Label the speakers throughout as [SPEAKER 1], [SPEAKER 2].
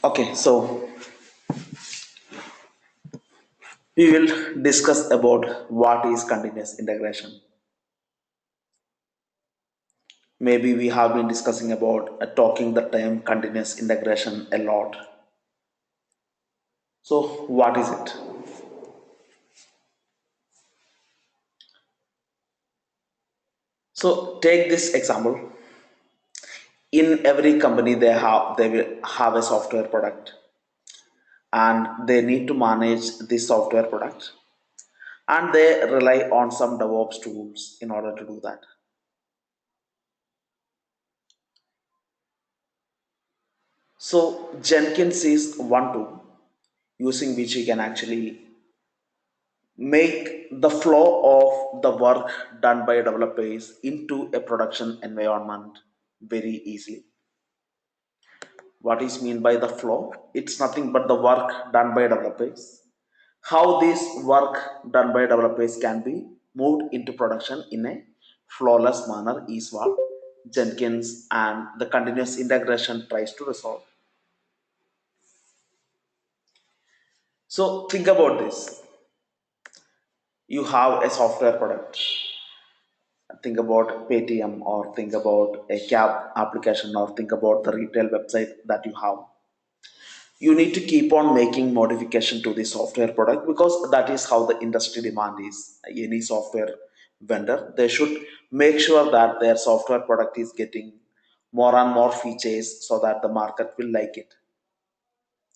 [SPEAKER 1] Okay, so we will discuss about what is continuous integration. Maybe we have been discussing about talking the term continuous integration a lot. So, what is it? So, take this example. In every company, they will have a software product, and they need to manage this software product, and they rely on some DevOps tools in order to do that. So, Jenkins is one tool using which you can actually make the flow of the work done by developers into a production environment very easily. What is mean by the flow? It's nothing but the work done by developers. How this work done by developers can be moved into production in a flawless manner is what Jenkins and the continuous integration tries to resolve. So think about this. You have a software product. Think about Paytm, or think about a cab application, or think about the retail website that you have. You need to keep on making modification to the software product because that is how the industry demand is. Any software vendor, they should make sure that their software product is getting more and more features so that the market will like it.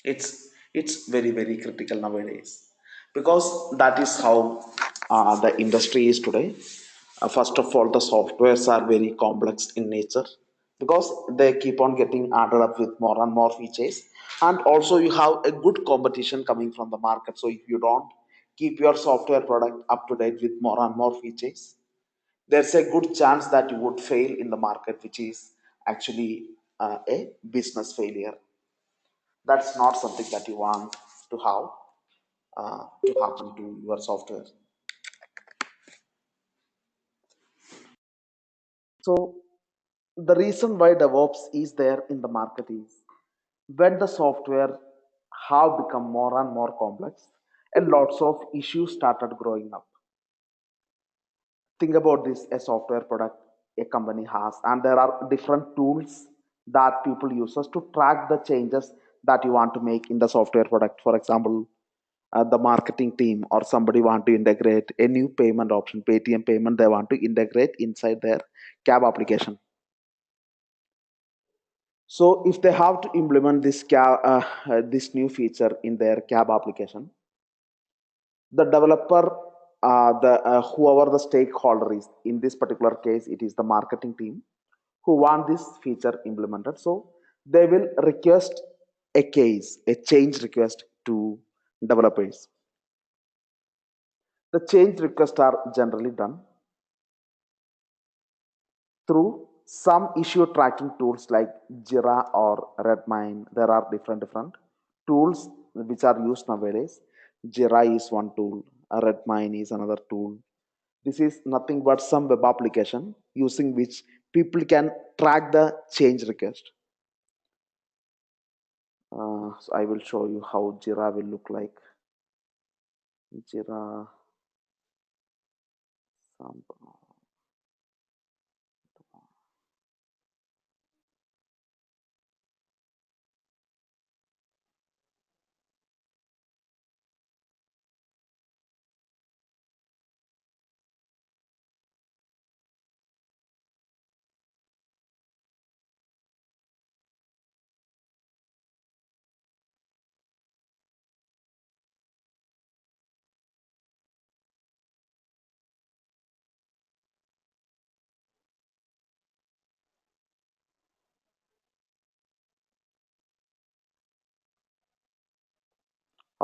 [SPEAKER 1] It's very critical nowadays because that is how the industry is today. First of all, the softwares are very complex in nature because they keep on getting added up with more and more features, and also you have a good competition coming from the market. So if you don't keep your software product up to date with more and more features, there's a good chance that you would fail in the market, which is actually a business failure. That's not something that you want to have to happen to your software. So the reason why DevOps is there in the market is when the software have become more and more complex and lots of issues started growing up. Think about this: a software product a company has, and there are different tools that people uses to track the changes that you want to make in the software product. For example, the marketing team or somebody want to integrate a new payment option, Paytm payment, they want to integrate inside their cab application. So if they have to implement this new feature in their cab application, the developer, the whoever the stakeholder is, in this particular case it is the marketing team who want this feature implemented. So they will request a change request to developers. The change requests are generally done through some issue tracking tools like Jira or Redmine. There are different tools which are used nowadays. Jira is one tool, Redmine is another tool. This is nothing but some web application using which people can track the change request. So I will show you how Jira will look like. Jira sample.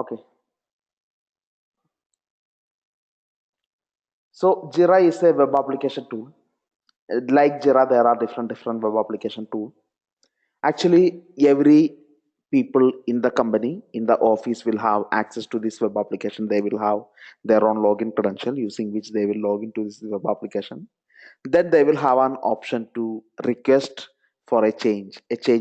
[SPEAKER 1] Okay, so Jira is a web application tool. Like Jira, there are different web application tool. Actually, every people in the company, in the office, will have access to this web application. They will have their own login credential using which they will log into this web application. Then they will have an option to request for a change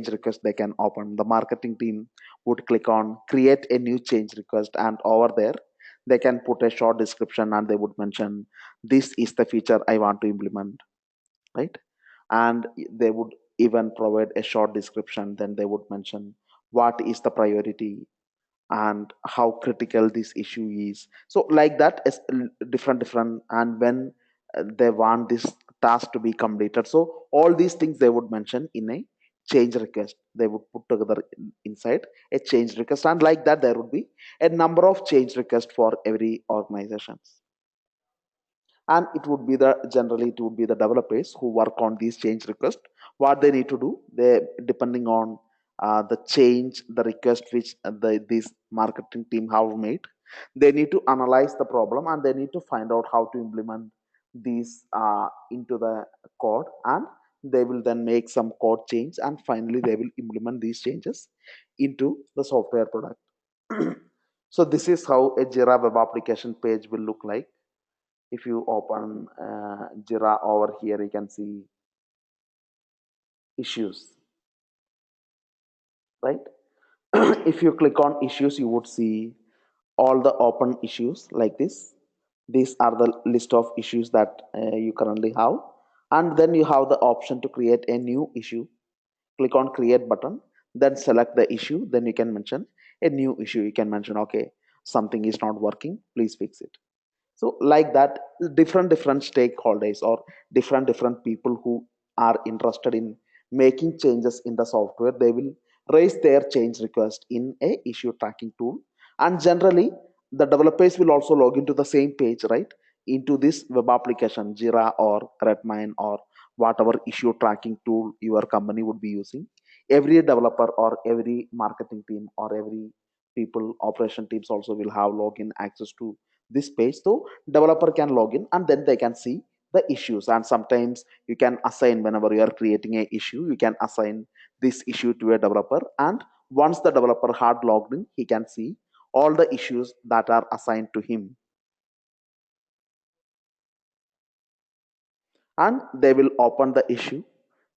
[SPEAKER 1] request they can open. The marketing team would click on create a new change request, and over there they can put a short description and they would mention this is the feature I want to implement, right? And they would even provide a short description, then they would mention what is the priority and how critical this issue is. So like that is different, and when they want this task to be completed, so all these things they would mention in a change request, they would put together inside a change request, and like that there would be a number of change requests for every organization. And it would be the generally it would be the developers who work on these change requests. What they need to do, they depending on the change, the request which this marketing team have made, they need to analyze the problem and they need to find out how to implement these into the code, and they will then make some code change, and finally they will implement these changes into the software product. So this is how a Jira web application page will look like. If you open Jira over here, you can see issues, right? If you click on issues, you would see all the open issues like this. These are the list of issues that you currently have, and then you have the option to create a new issue. Click on create button, then select the issue, then you can mention a new issue. You can mention, okay, something is not working, please fix it. So like that, different stakeholders or different people who are interested in making changes in the software, they will raise their change request in a issue tracking tool. And generally the developers will also log into the same page, right, into this web application, Jira or Redmine or whatever issue tracking tool your company would be using. Every developer or every marketing team or every people operation teams also will have login access to this page. So developer can log in and then they can see the issues, and sometimes you can assign, whenever you are creating a issue, you can assign this issue to a developer, and once the developer had logged in, he can see all the issues that are assigned to him, and they will open the issue,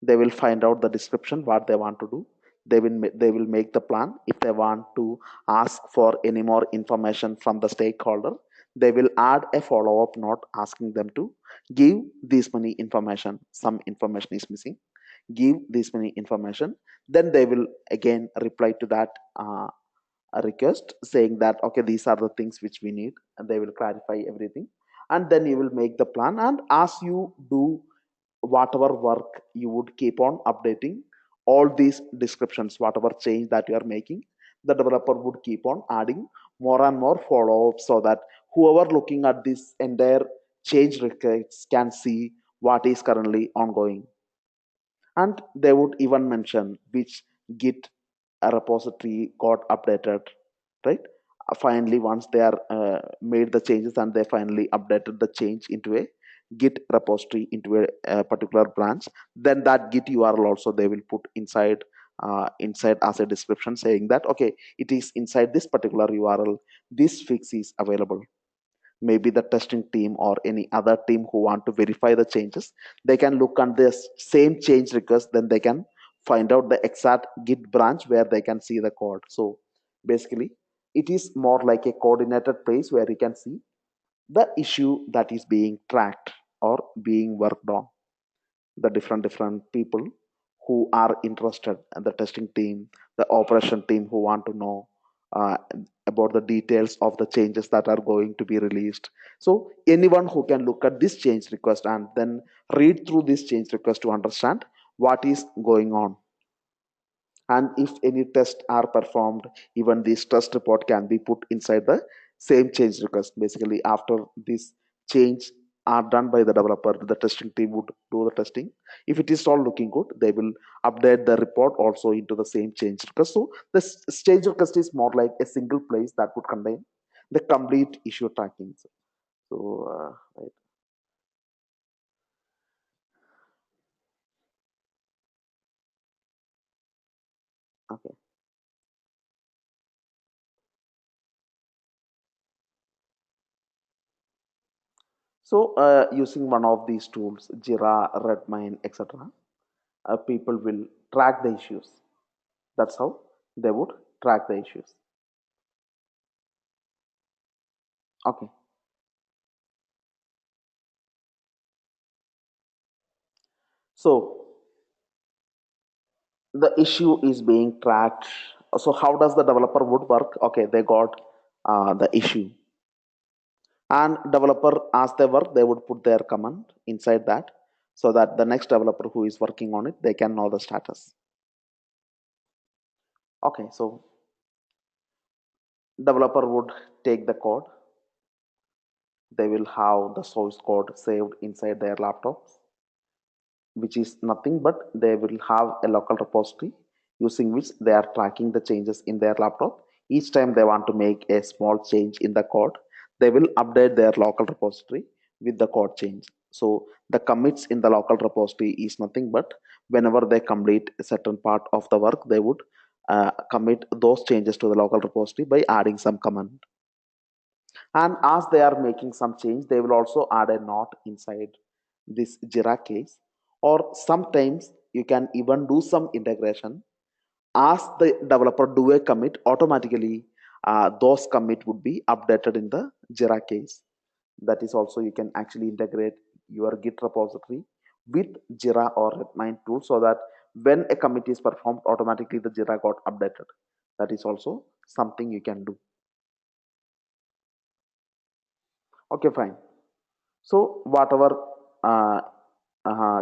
[SPEAKER 1] they will find out the description what they want to do, they will make the plan. If they want to ask for any more information from the stakeholder, they will add a follow up note asking them to give this many information, some information is missing, give this many information. Then they will again reply to that a request saying that okay, these are the things which we need, and they will clarify everything, and then you will make the plan. And as you do whatever work, you would keep on updating all these descriptions, whatever change that you are making, the developer would keep on adding more and more follow-ups, so that whoever looking at this entire change requests can see what is currently ongoing. And they would even mention which git repository got updated, right? Finally, once they are made the changes and they finally updated the change into a git repository into a particular branch, then that git url also they will put inside as a description saying that okay, it is inside this particular url, this fix is available. Maybe the testing team or any other team who want to verify the changes, they can look on this same change request, then they can find out the exact git branch where they can see the code. So basically it is more like a coordinated place where you can see the issue that is being tracked or being worked on. The different people who are interested, and the testing team, the operation team who want to know uh, about the details of the changes that are going to be released. So anyone who can look at this change request and then read through this change request to understand what is going on, and if any tests are performed, even this test report can be put inside the same change request. Basically after this change are done by the developer, the testing team would do the testing. If it is all looking good, they will update the report also into the same change request. So this change request is more like a single place that would contain the complete issue tracking. So right. Okay. So using one of these tools, Jira, Redmine, etc., people will track the issues. That's how they would track the issues. Okay, so the issue is being tracked. So how does the developer would work? Okay, they got the issue, and developer, as they work, they would put their command inside that, so that the next developer who is working on it, they can know the status. Okay, so developer would take the code. They will have the source code saved inside their laptops, which is nothing but they will have a local repository using which they are tracking the changes in their laptop. Each time they want to make a small change in the code, they will update their local repository with the code change. So the commits in the local repository is nothing but whenever they complete a certain part of the work, they would commit those changes to the local repository by adding some command. And as they are making some change, they will also add a note inside this Jira case. Or sometimes you can even do some integration. As the developer do a commit, automatically those commit would be updated in the Jira case. That is also, you can actually integrate your Git repository with Jira or Redmine tool, so that when a commit is performed, automatically the Jira got updated. That is also something you can do. Okay, fine. So whatever uh,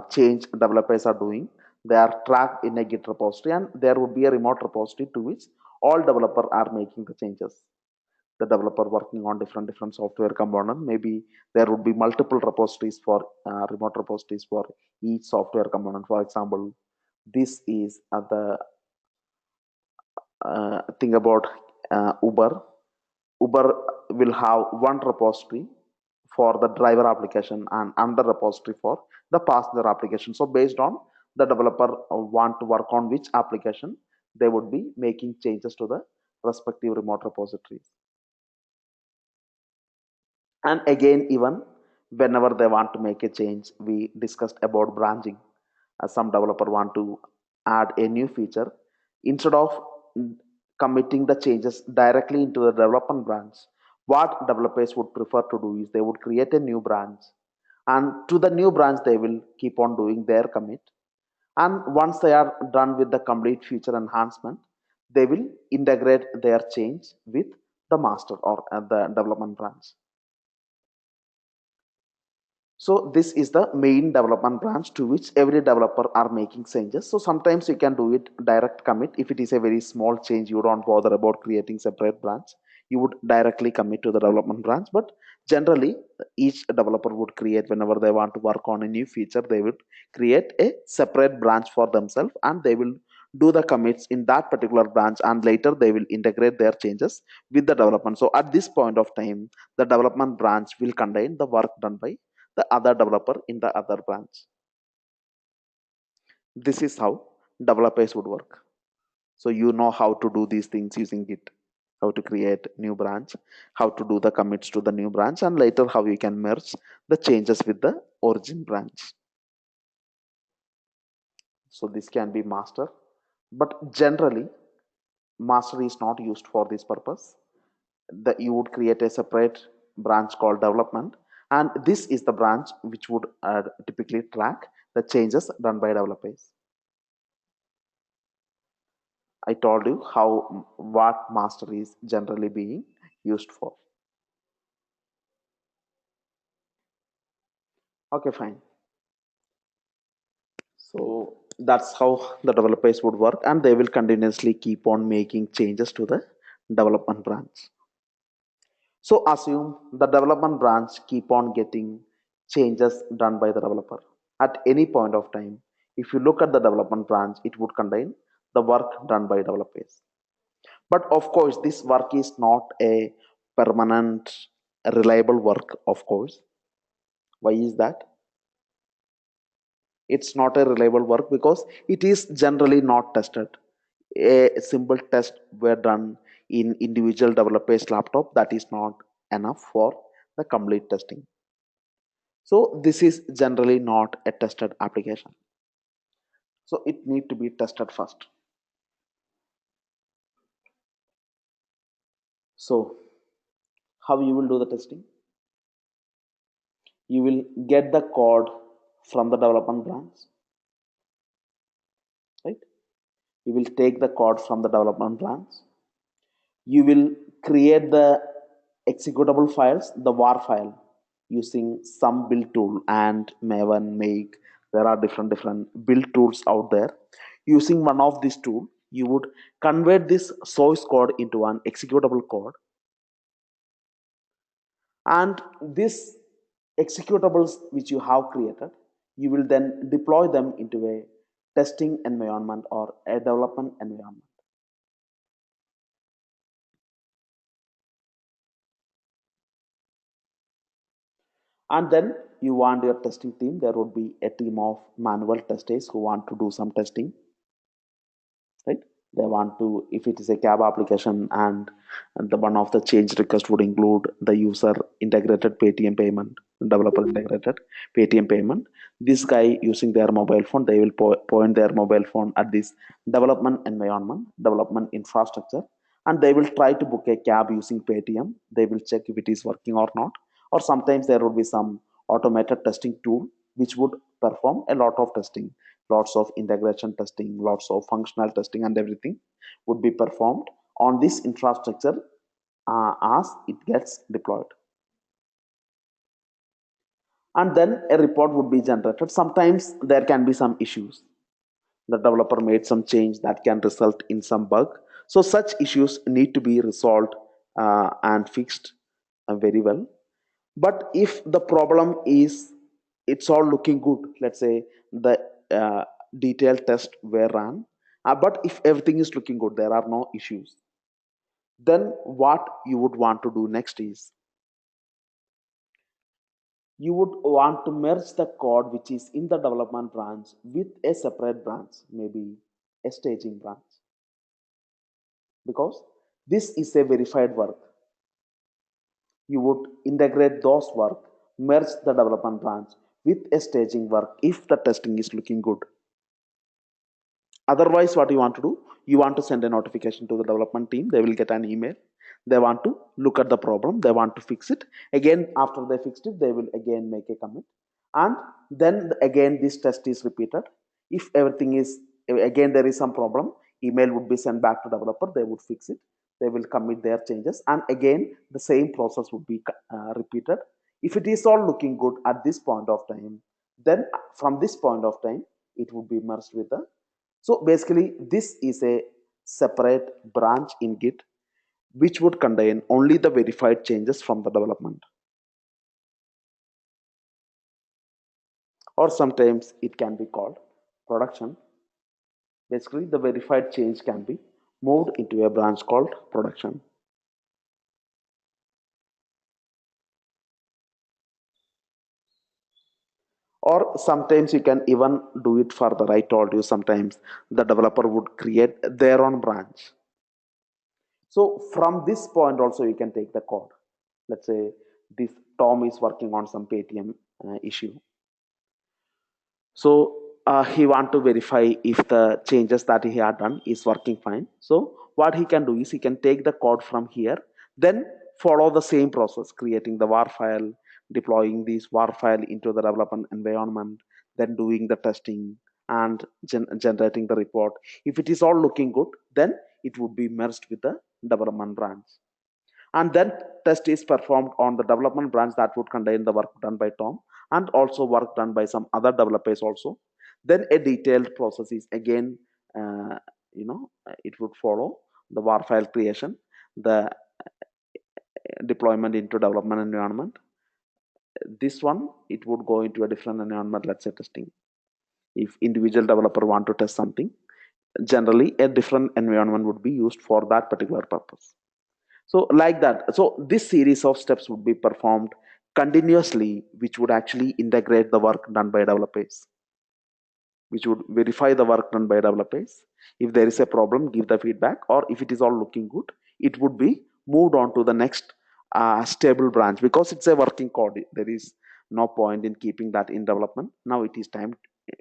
[SPEAKER 1] change developers are doing, they are tracked in a Git repository, and there would be a remote repository to which all developers are making the changes. The developer working on different software component, maybe there would be multiple repositories for remote repositories for each software component. For example, this is the thing about Uber. Uber will have one repository for the driver application and another repository for the passenger application. So based on the developer want to work on which application, they would be making changes to the respective remote repositories. And again, even whenever they want to make a change, we discussed about branching. Some developer want to add a new feature, instead of committing the changes directly into the development branch, what developers would prefer to do is they would create a new branch, and to the new branch they will keep on doing their commit. And once they are done with the complete feature enhancement, they will integrate their change with the master or the development branch. So this is the main development branch to which every developer are making changes. So sometimes you can do it direct commit. If it is a very small change, you don't bother about creating separate branch. You would directly commit to the development branch. But generally, each developer would create, whenever they want to work on a new feature, they would create a separate branch for themselves, and they will do the commits in that particular branch, and later they will integrate their changes with the development. So at this point of time, the development branch will contain the work done by the other developer in the other branch. This is how developers would work. So you know how to do these things using Git, how to create new branch, how to do the commits to the new branch, and later how you can merge the changes with the origin branch. So this can be master, but generally master is not used for this purpose. That you would create a separate branch called development, and this is the branch which would typically track the changes done by developers. I told you how what master is generally being used for. Okay, fine. So that's how the developers would work, and they will continuously keep on making changes to the development branch. So assume the development branch keep on getting changes done by the developer at any point of time. If you look at the development branch, it would contain the work done by developers. But of course, this work is not a permanent, reliable work, of course. Why is that? It's not a reliable work because it is generally not tested. A simple test were done in individual developers' laptop, that is not enough for the complete testing. So this is generally not a tested application. So it need to be tested first. So how you will do the testing? You will get the code from the development branch, right? You will take the code from the development branch. You will create the executable files, the war file, using some build tool and Maven, Make. There are different build tools out there. Using one of these tool, you would convert this source code into an executable code, and this executables which you have created, you will then deploy them into a testing environment or a development environment. And then you want your testing team, there would be a team of manual testers who want to do some testing, right? They want to, if it is a cab application, and the one of the change request would include the user integrated Paytm payment, developer integrated Paytm payment. This guy using their mobile phone, they will point their mobile phone at this development environment, development infrastructure, and they will try to book a cab using Paytm. They will check if it is working or not, or sometimes there would be some automated testing tool which would perform a lot of testing, lots of integration testing, lots of functional testing, and everything would be performed on this infrastructure as it gets deployed. And then a report would be generated. Sometimes there can be some issues. The developer made some change that can result in some bug. So such issues need to be resolved and fixed very well. But if the problem is it's all looking good, let's say the detailed test were run, but if everything is looking good, there are no issues, then what you would want to do next is you would want to merge the code which is in the development branch with a separate branch, maybe a staging branch, because this is a verified work. You would integrate those work, merge the development branch with a staging work if the testing is looking good. Otherwise, what you want to do, you want to send a notification to the development team, they will get an email, they want to look at the problem, they want to fix it again. After they fixed it, they will again make a commit, and then again this test is repeated. If everything is, again there is some problem, email would be sent back to developer, they would fix it, they will commit their changes, and again the same process would be repeated. If it is all looking good at this point of time, then from this point of time it would be merged with the, so basically, this is a separate branch in Git which would contain only the verified changes from the development. Or sometimes it can be called production. Basically, the verified change can be moved into a branch called production. Or sometimes you can even do it further. I told you sometimes the developer would create their own branch. So from this point also you can take the code. Let's say this Tom is working on some Paytm issue. So he want to verify if the changes that he had done is working fine. So what he can do is he can take the code from here, then follow the same process, creating the war file, deploying this war file into the development environment, then doing the testing and generating the report. If it is all looking good, then it would be merged with the development branch, and then test is performed on the development branch that would contain the work done by Tom and also work done by some other developers also. Then a detailed process is again, it would follow the war file creation, the deployment into development environment. This one, it would go into a different environment, let's say testing. If individual developer want to test something, generally a different environment would be used for that particular purpose. So like that, so this series of steps would be performed continuously, which would actually integrate the work done by developers, which would verify the work done by developers. If there is a problem, give the feedback, or if it is all looking good, it would be moved on to the next stable branch, because it's a working code. There is no point in keeping that in development. Now it is time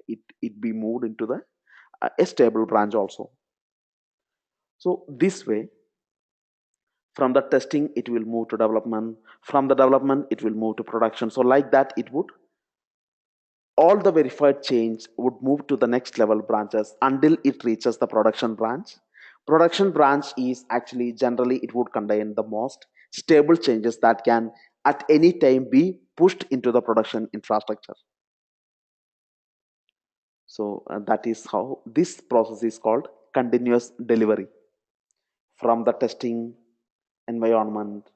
[SPEAKER 1] it be moved into the a stable branch also. So this way, From the testing, it will move to development. From the development, it will move to production. So like that, it would all the verified change would move to the next level branches until it reaches the production branch. Production branch is actually generally it would contain the most stable changes that can at any time be pushed into the production infrastructure. So that is how this process is called continuous delivery. From the testing environment,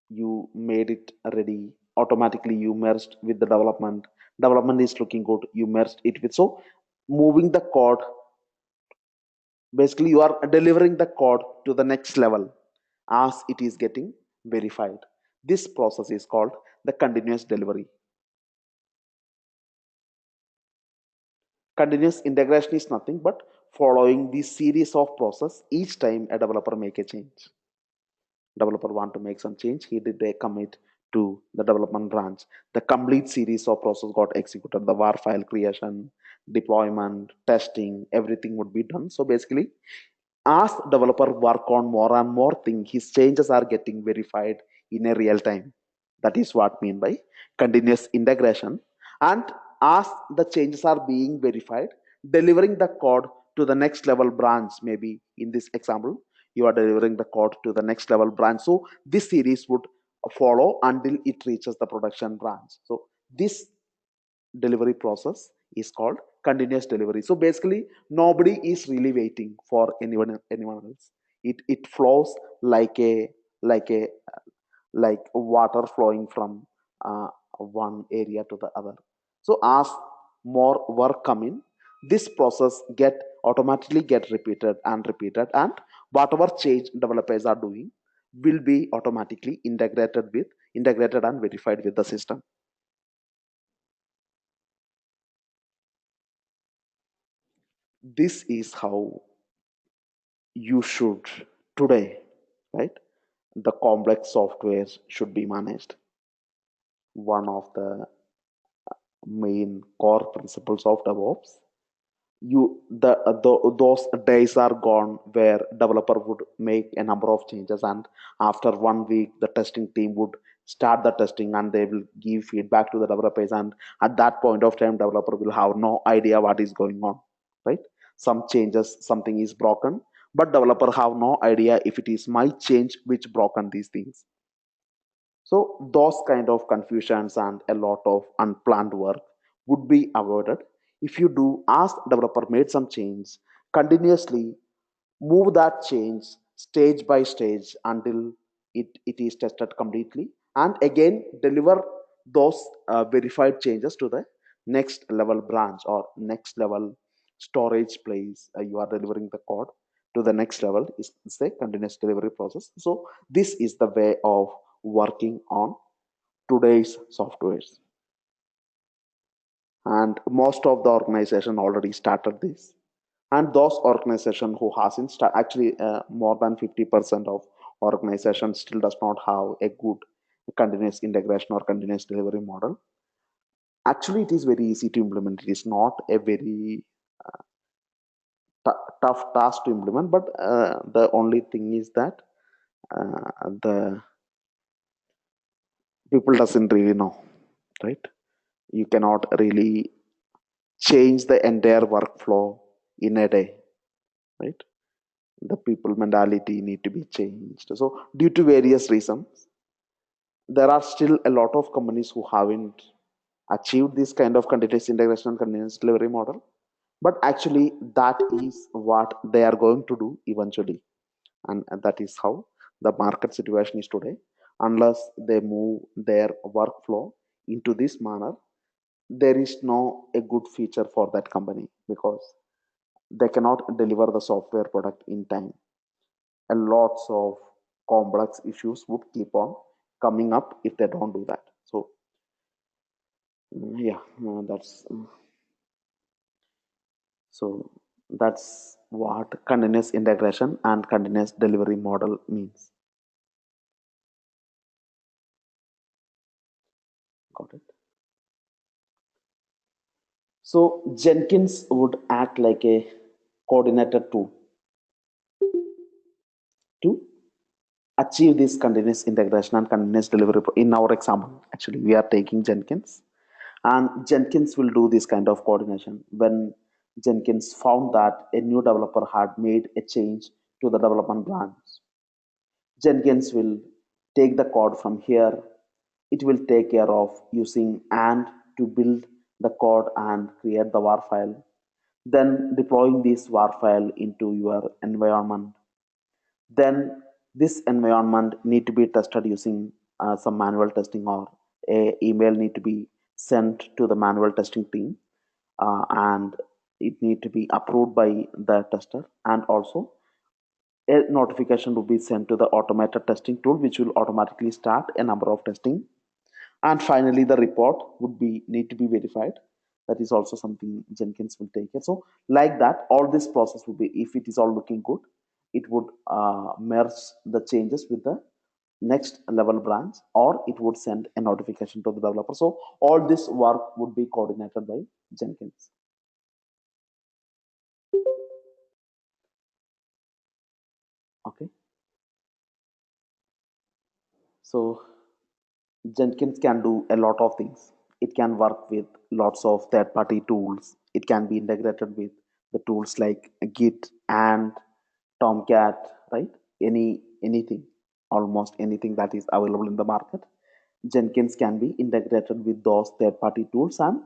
[SPEAKER 1] you made it ready. Automatically, you merged with the development. Development is looking good. You merged it with so moving the code. Basically, you are delivering the code to the next level as it is getting verified. This process is called the continuous delivery. Continuous integration is nothing but following the series of process each time a developer make a change. Developer want to make some change, he did a commit to the development branch. The complete series of process got executed. The var file creation, deployment, testing, everything would be done. So basically, as developer work on more and more thing, his changes are getting verified in a real time. That is what mean by continuous integration. And as the changes are being verified, delivering the code to the next level branch, maybe in this example you are delivering the code to the next level branch, so this series would follow until it reaches the production branch. So this delivery process is called continuous delivery. So basically, nobody is really waiting for anyone else. It flows like a like water flowing from one area to the other. So as more work come in, this process get automatically get repeated and repeated, and whatever change developers are doing will be automatically integrated and verified with the system. This is how you should today, right? The complex software should be managed. One of the main core principles of DevOps. Those days are gone where developer would make a number of changes, and after 1 week the testing team would start the testing and they will give feedback to the developers, and at that point of time developer will have no idea what is going on, right? Some changes, something is broken, but developer have no idea if it is my change which broken these things. So those kind of confusions and a lot of unplanned work would be avoided if you do ask developer made some change, continuously move that change stage by stage until it is tested completely, and again deliver those verified changes to the next level branch or next level storage place. You are delivering the code to the next level is a continuous delivery process. So this is the way of working on today's softwares, and most of the organization already started this, and those organization who hasn't actually more than 50% of organization still does not have a good continuous integration or continuous delivery model. Actually it is very easy to implement. It is not a very tough task to implement, but the only thing is that the people doesn't really know, right? You cannot really change the entire workflow in a day, right? The people mentality need to be changed. So due to various reasons, there are still a lot of companies who haven't achieved this kind of continuous integration and continuous delivery model, but actually that is what they are going to do eventually, and that is how the market situation is today. Unless they move their workflow into this manner, there is no a good feature for that company, because they cannot deliver the software product in time, and lots of complex issues would keep on coming up if they don't do that. So yeah, that's so that's what continuous integration and continuous delivery model means. Got it. So Jenkins would act like a coordinator to achieve this continuous integration and continuous delivery. In our example, actually, we are taking Jenkins, and Jenkins will do this kind of coordination. When Jenkins found that a new developer had made a change to the development branch, Jenkins will take the code from here. It will take care of using and to build the code and create the war file, then deploying this war file into your environment. Then this environment need to be tested using some manual testing, or a email need to be sent to the manual testing team, and it need to be approved by the tester, and also a notification will be sent to the automated testing tool, which will automatically start a number of testing. And finally the report would be need to be verified. That is also something Jenkins will take care. So like that, all this process will be, if it is all looking good, it would merge the changes with the next level branch, or it would send a notification to the developer. So all this work would be coordinated by Jenkins. Okay, so Jenkins can do a lot of things. It can work with lots of third party tools. It can be integrated with the tools like Git and Tomcat, right? Anything, almost anything that is available in the market. Jenkins can be integrated with those third party tools and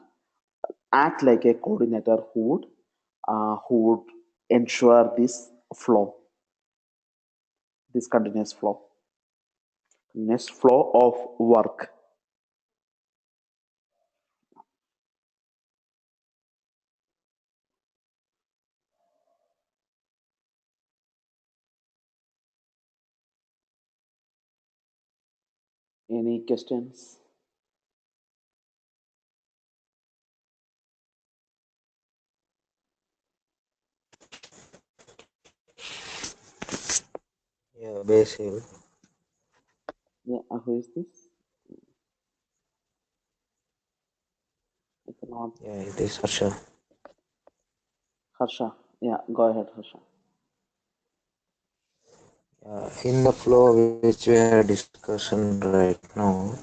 [SPEAKER 1] act like a coordinator who would ensure this flow, this continuous flow of work. Any questions?
[SPEAKER 2] Yeah, Basil.
[SPEAKER 1] Yeah, who is this? I cannot.
[SPEAKER 2] Yeah, it is Harsha.
[SPEAKER 1] Harsha. Yeah, go ahead, Harsha.
[SPEAKER 2] In the flow which we are discussing right now,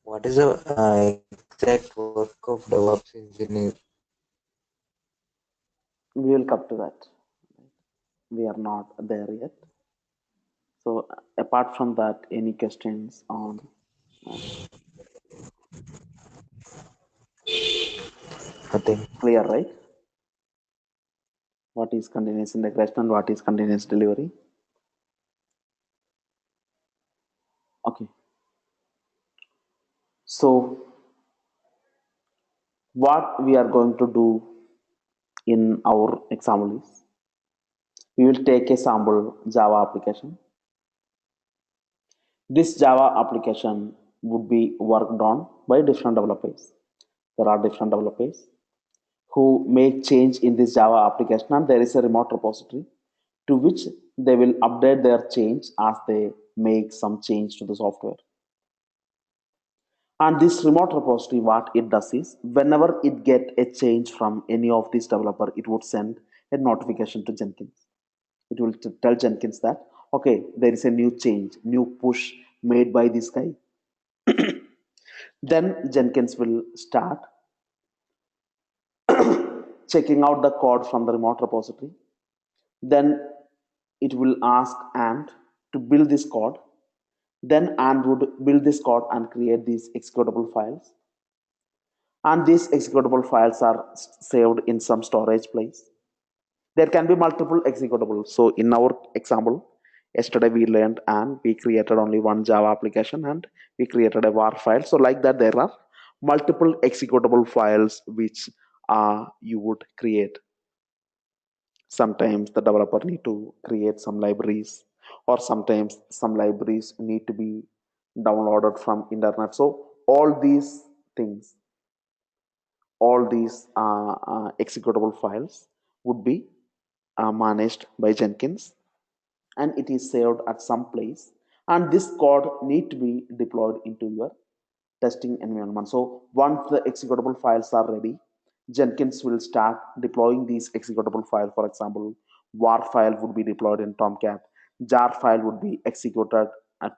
[SPEAKER 2] what is the exact work of DevOps engineer?
[SPEAKER 1] We will come to that. We are not there yet. So, apart from that, any questions on
[SPEAKER 2] Nothing.
[SPEAKER 1] clear, right? What is continuous integration and what is continuous delivery? Okay. So, what we are going to do in our example is, we will take a sample Java application. This Java application would be worked on by different developers. There are different developers who make change in this Java application, and there is a remote repository to which they will update their change as they make some change to the software. And this remote repository, what it does is, whenever it get a change from any of these developer, it would send a notification to Jenkins. It will tell Jenkins that, okay, there is a new change, new push made by this guy. Then Jenkins will start checking out the code from the remote repository. Then it will ask Ant to build this code. Then Ant would build this code and create these executable files. And these executable files are saved in some storage place. There can be multiple executables. So in our example, yesterday we learned and we created only one Java application and we created a var file. So like that, there are multiple executable files which you would create. Sometimes the developer need to create some libraries, or sometimes some libraries need to be downloaded from internet. So things all these executable files would be managed by Jenkins, and it is saved at some place, and this code need to be deployed into your testing environment. So once the executable files are ready, Jenkins will start deploying these executable files. For example, war file would be deployed in Tomcat. jar file would be executed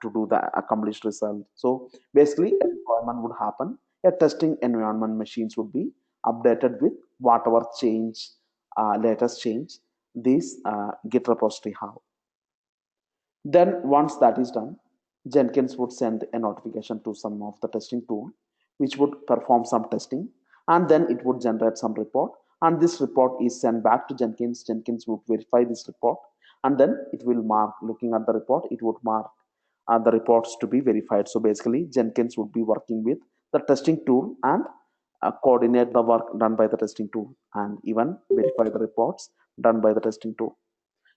[SPEAKER 1] to do the accomplished result. So basically a deployment would happen, a testing environment machines would be updated with whatever change, latest change this git repository have. Then once that is done, Jenkins would send a notification to some of the testing tool, which would perform some testing, and then it would generate some report. And this report is sent back to Jenkins. Jenkins would verify this report, and then it will mark. Looking at the report, it would mark the reports to be verified. So basically, Jenkins would be working with the testing tool and coordinate the work done by the testing tool, and even verify the reports done by the testing tool.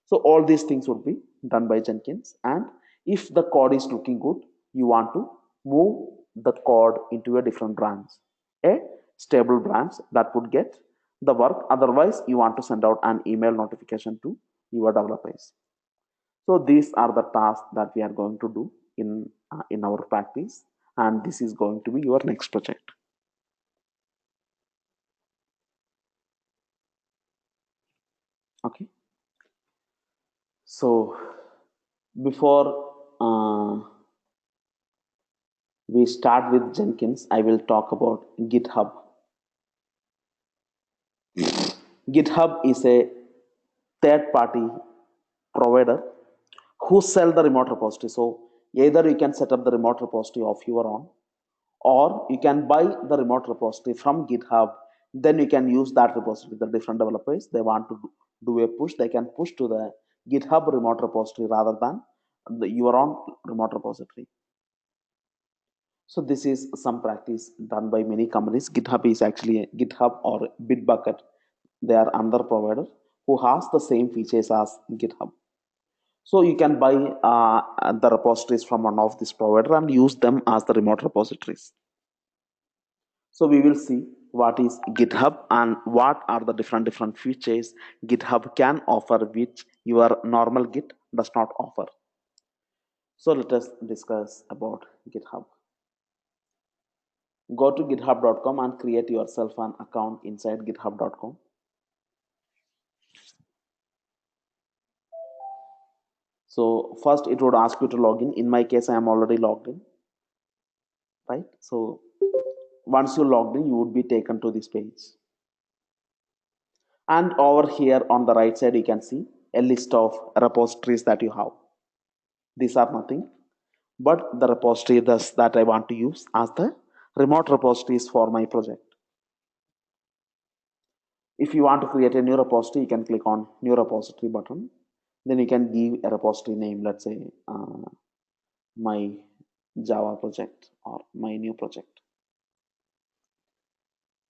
[SPEAKER 1] So all these things would be done by Jenkins. And if the code is looking good, you want to move the code into a different branch, a stable branch that would get the work. Otherwise, you want to send out an email notification to your developers. So these are the tasks that we are going to do in our practice, and this is going to be your next project. Okay. So before we start with Jenkins, I will talk about GitHub. GitHub is a third party provider who sell the remote repository. So either you can set up the remote repository of your own, or you can buy the remote repository from GitHub. Then you can use that repository. The different developers, they want to do a push, they can push to the GitHub remote repository rather than your own remote repository. So this is some practice done by many companies. GitHub is actually GitHub or Bitbucket. They are another provider who has the same features as GitHub. So you can buy the repositories from one of this provider and use them as the remote repositories. So we will see what is GitHub and what are the different features GitHub can offer which your normal Git does not offer. So let us discuss about GitHub. Go to github.com and create yourself an account inside github.com. So first it would ask you to log in. In my case, I am already logged in, right? So once you logged in, you would be taken to this page. And over here on the right side, you can see a list of repositories that you have. These are nothing but the repository that I want to use as the remote repositories for my project. If you want to create a new repository, you can click on new repository button. Then you can give a repository name, let's say my Java project or my new project.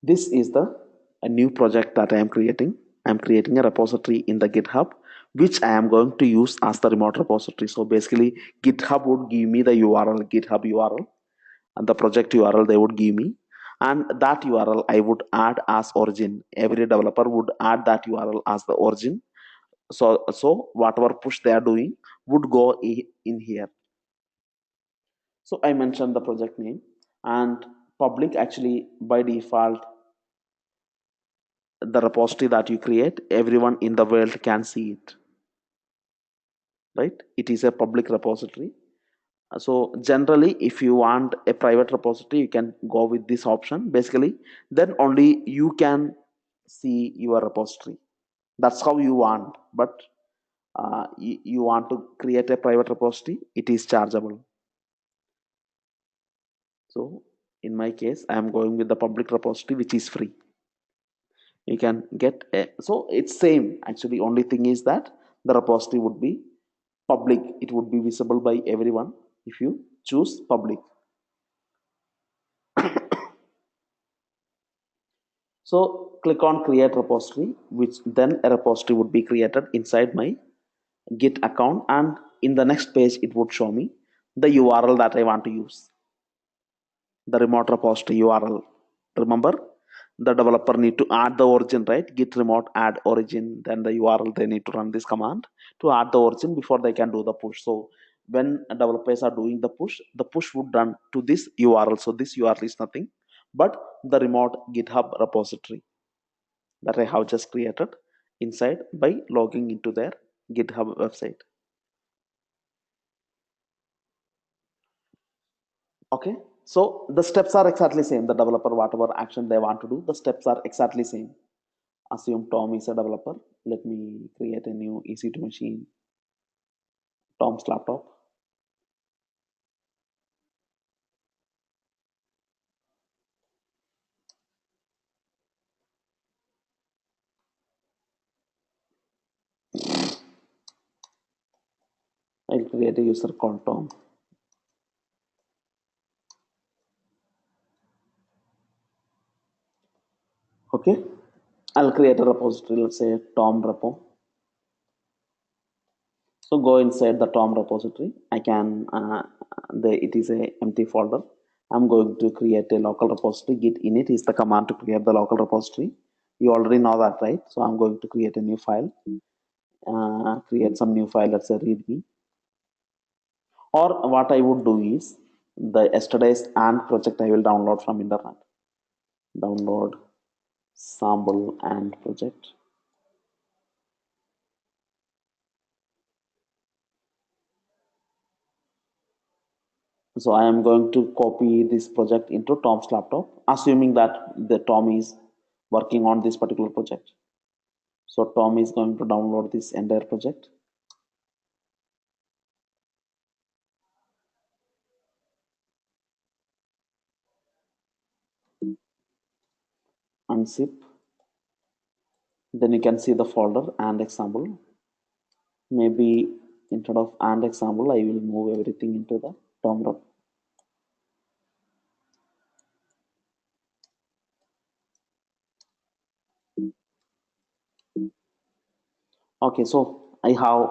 [SPEAKER 1] This is a new project that I am creating. I am creating a repository in the GitHub, which I am going to use as the remote repository. So basically, GitHub would give me the URL, GitHub URL, and the project URL they would give me. And that URL I would add as origin. Every developer would add that URL as the origin. So whatever push they are doing would go in here. So I mentioned the project name, and public, actually by default, the repository that you create, everyone in the world can see it, right? It is a public repository. So generally, if you want a private repository, you can go with this option. Basically, then only you can see your repository. That's how you want. But you want to create a private repository, it is chargeable. So in my case, I am going with the public repository, which is free. You can get so it's same. Actually, only thing is that the repository would be public. It would be visible by everyone if you choose public. So click on create repository, which then a repository would be created inside my Git account, and in the next page it would show me the URL that I want to use, the remote repository URL. Remember, the developer need to add the origin, right? Git remote add origin, then the URL, they need to run this command to add the origin before they can do the push. So when developers are doing the push would run to this URL. So this URL is nothing but the remote GitHub repository that I have just created inside by logging into their GitHub website. Okay, so the steps are exactly same. The developer, whatever action they want to do, the steps are exactly same. Assume Tom is a developer. Let me create a new EC2 machine, Tom's laptop. I'll create a user called Tom. Okay, I'll create a repository. Let's say Tom repo. So go inside the Tom repository. I can it is a empty folder. I'm going to create a local repository. Git init is the command to create the local repository. You already know that, right? So I'm going to create a new file. Create some new file. Let's say readme. Or what I would do is the yesterday's and project I will download from internet. Download sample and project. So I am going to copy this project into Tom's laptop, assuming that the Tom is working on this particular project. So Tom is going to download this entire project. Unzip. Then you can see the folder and example. Maybe instead of and example, I will move everything into the Tom repo. Okay, so I have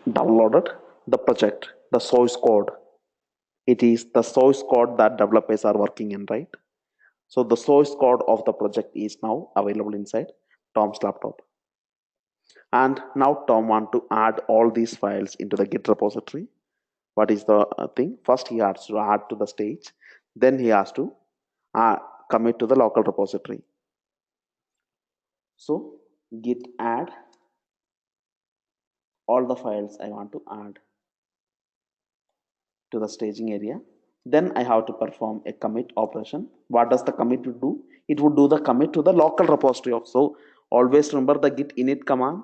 [SPEAKER 1] downloaded the project, the source code. It is the source code that developers are working in, right? So the source code of the project is now available inside Tom's laptop. And now Tom want to add all these files into the Git repository. What is the thing? First he has to add to the stage. Then he has to uh, commit to the local repository. So git add all the files I want to add to the staging area. Then I have to perform a commit operation. What does the commit do? It would do the commit to the local repository. So always remember the git init command.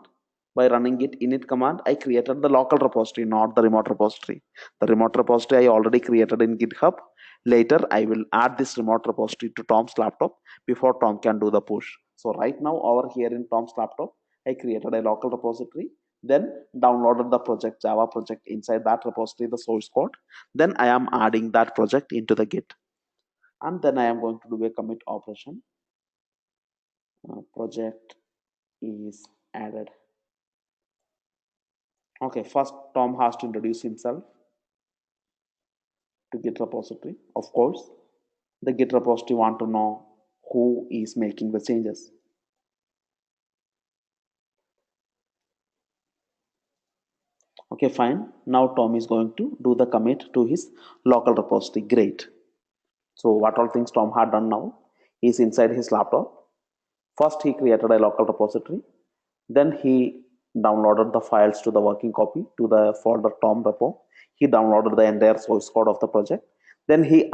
[SPEAKER 1] By running git init command, I created the local repository, not the remote repository. The remote repository I already created in GitHub. Later, I will add this remote repository to Tom's laptop before Tom can do the push. So right now, over here in Tom's laptop, I created a local repository, then downloaded the project, Java project inside that repository, the source code. Then I am adding that project into the Git. And then I am going to do a commit operation. Project is added. Okay, first Tom has to introduce himself to Git repository. Of course, the Git repository want to know who is making the changes. Okay, fine. Now Tom is going to do the commit to his local repository. Great. So what all things Tom had done now? He's inside his laptop. First, he created a local repository. Then he downloaded the files to the working copy to the folder Tom repo. He downloaded the entire source code of the project. Then he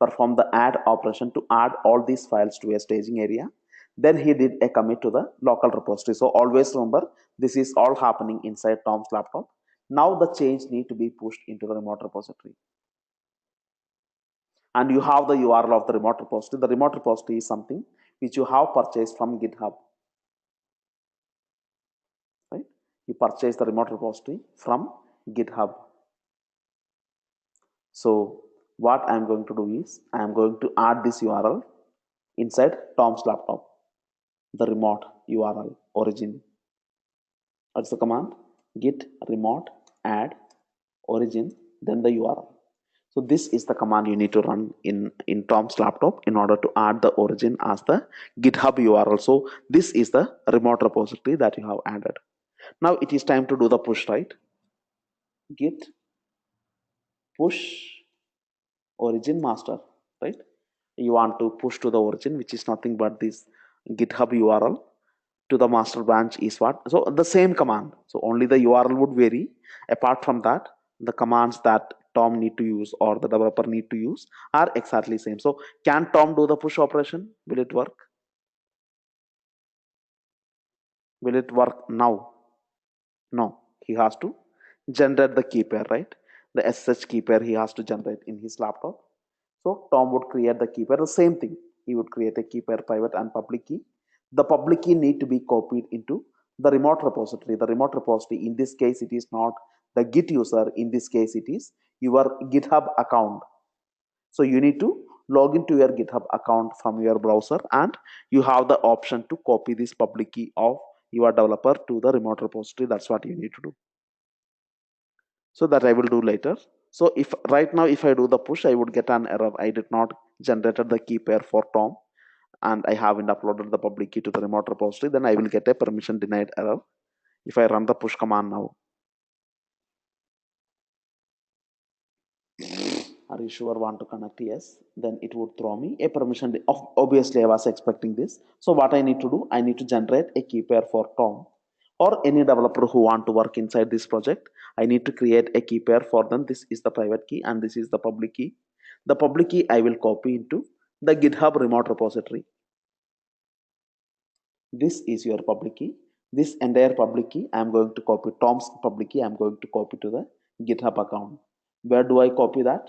[SPEAKER 1] performed the add operation to add all these files to a staging area. Then he did a commit to the local repository. So always remember, this is all happening inside Tom's laptop. Now the change need to be pushed into the remote repository. And you have the URL of the remote repository. The remote repository is something which you have purchased from GitHub. Right? You purchase the remote repository from GitHub. So what I'm going to do is I'm going to add this URL inside Tom's laptop, the remote URL origin. That's the command git remote add origin, then the URL. So this is the command you need to run in Tom's laptop in order to add the origin as the GitHub URL. So this is the remote repository that you have added. Now it is time to do the push, right? Git push origin master, right? You want to push to the origin, which is nothing but this GitHub URL to the master branch is what? So the same command. So only the URL would vary. Apart from that, the commands that Tom need to use or the developer need to use are exactly same. So can Tom do the push operation? Will it work? Will it work now? No, he has to generate the key pair, right? The SSH key pair he has to generate in his laptop. So Tom would create the key pair, the same thing. He would create a key pair, private and public key. The public key need to be copied into the remote repository. The remote repository, in this case, it is not the Git user. In this case, it is your GitHub account. So you need to log into your GitHub account from your browser, and you have the option to copy this public key of your developer to the remote repository. That's what you need to do. So that I will do later. So if right now if I do the push, I would get an error. I did not generated the key pair for Tom, and I haven't uploaded the public key to the remote repository. Then I will get a permission denied error if I run the push command now. Are you sure want to connect? Yes. Then it would throw me a permission. Obviously I was expecting this. So what I need to do, I need to generate a key pair for Tom or any developer who want to work inside this project. I need to create a key pair for them. This is the private key and this is the public key. The public key I will copy into the GitHub remote repository. This is your public key. This entire public key I am going to copy. Tom's public key I am going to copy to the GitHub account. Where do I copy that?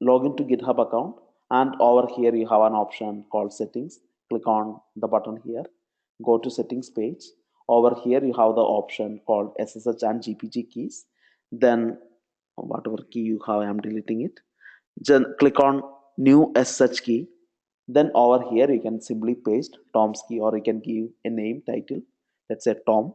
[SPEAKER 1] Log into GitHub account, and over here you have an option called settings. Click on the button here, go to settings page. Over here you have the option called SSH and GPG keys. Then whatever key you have, I am deleting it. Then click on new SSH key. Then over here you can simply paste Tom's key, or you can give a name title. Let's say Tom.